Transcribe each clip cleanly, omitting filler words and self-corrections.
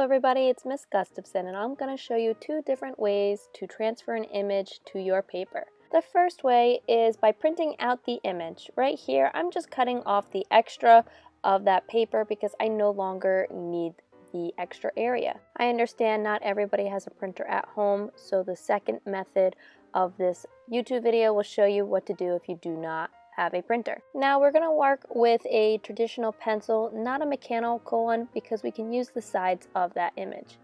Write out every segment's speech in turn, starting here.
everybody, it's Miss Gustafson and I'm going to show you two different ways to transfer an image to your paper. The first way is by printing out the image. Right here I'm just cutting off the extra of that paper because I no longer need the extra area. I understand not everybody has a printer at home, so the second method of this YouTube video will show you what to do if you do not have a printer. Now we're going to work with a traditional pencil, not a mechanical one, because we can use the sides of that image.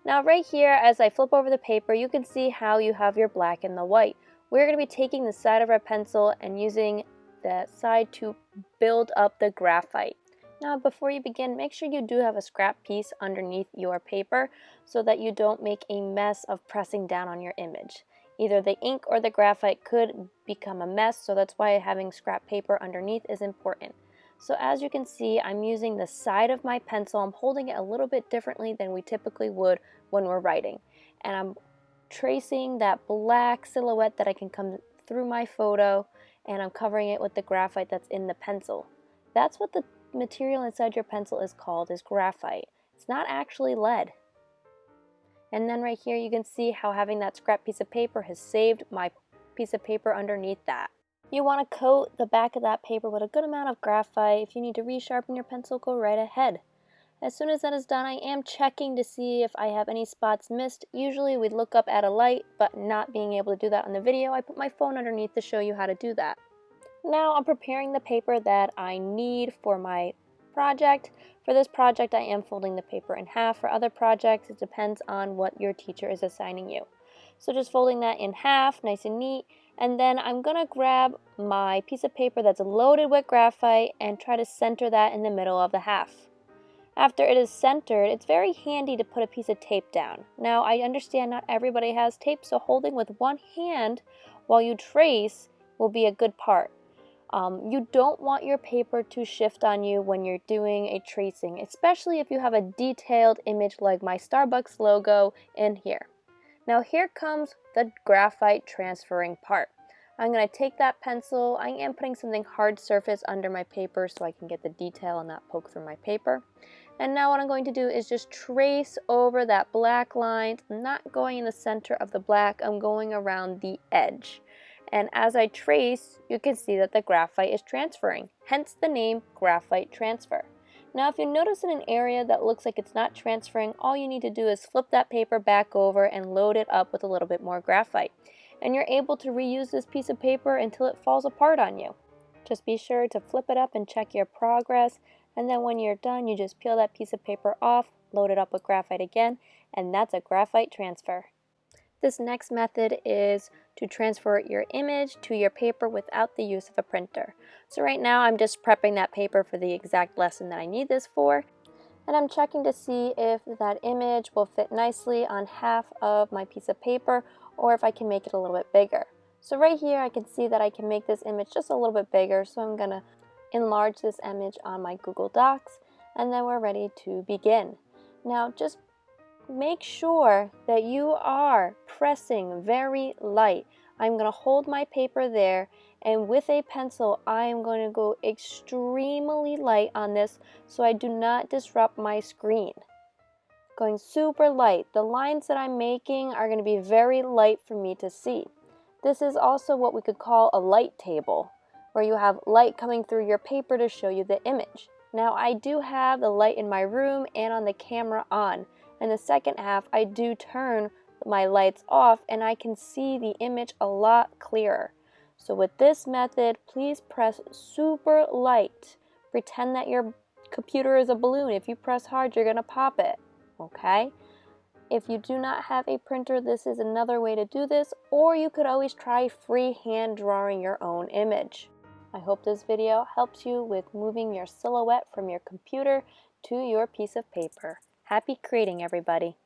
Now right here, as I flip over the paper, you can see how you have your black and the white. We're going to be taking the side of our pencil and using the side to build up the graphite. Now before you begin, make sure you do have a scrap piece underneath your paper so that you don't make a mess of pressing down on your image. Either the ink or the graphite could become a mess, so that's why having scrap paper underneath is important. So as you can see, I'm using the side of my pencil. I'm holding it a little bit differently than we typically would when we're writing. And I'm tracing that black silhouette that I can come through my photo, and I'm covering it with the graphite that's in the pencil. That's what the material inside your pencil is called, is graphite. It's not actually lead. And then right here you can see how having that scrap piece of paper has saved my piece of paper underneath that. You want to coat the back of that paper with a good amount of graphite. If you need to resharpen your pencil, go right ahead. As soon as that is done, I am checking to see if I have any spots missed. Usually we look up at a light, but not being able to do that on the video, I put my phone underneath to show you how to do that. Now I'm preparing the paper that I need for my project. For this project, I am folding the paper in half. For other projects, it depends on what your teacher is assigning you. So just folding that in half, nice and neat, and then I'm going to grab my piece of paper that's loaded with graphite and try to center that in the middle of the half. After it is centered, it's very handy to put a piece of tape down. Now, I understand not everybody has tape, so holding with one hand while you trace will be a good part. You don't want your paper to shift on you when you're doing a tracing, especially if you have a detailed image like my Starbucks logo in here. Now here comes the graphite transferring part. I'm going to take that pencil. I am putting something hard surface under my paper so I can get the detail and not poke through my paper. And now what I'm going to do is just trace over that black line. I'm not going in the center of the black, I'm going around the edge. And as I trace, you can see that the graphite is transferring, hence the name Graphite Transfer. Now if you notice in an area that looks like it's not transferring, all you need to do is flip that paper back over and load it up with a little bit more graphite. And you're able to reuse this piece of paper until it falls apart on you. Just be sure to flip it up and check your progress, and then when you're done, you just peel that piece of paper off, load it up with graphite again, and that's a graphite transfer. This next method is to transfer your image to your paper without the use of a printer. So right now I'm just prepping that paper for the exact lesson that I need this for. And I'm checking to see if that image will fit nicely on half of my piece of paper or if I can make it a little bit bigger. So right here I can see that I can make this image just a little bit bigger, so I'm going to enlarge this image on my Google Docs, and then we're ready to begin. Now just make sure that you are pressing very light. I'm going to hold my paper there, and with a pencil I am going to go extremely light on this so I do not disrupt my screen. Going super light. The lines that I'm making are going to be very light for me to see. This is also what we could call a light table, where you have light coming through your paper to show you the image. Now I do have the light in my room and on the camera on. In the second half, I do turn my lights off and I can see the image a lot clearer. So with this method, please press super light. Pretend that your computer is a balloon. If you press hard, you're going to pop it. Okay? If you do not have a printer, this is another way to do this, or you could always try freehand drawing your own image. I hope this video helps you with moving your silhouette from your computer to your piece of paper. Happy creating, everybody!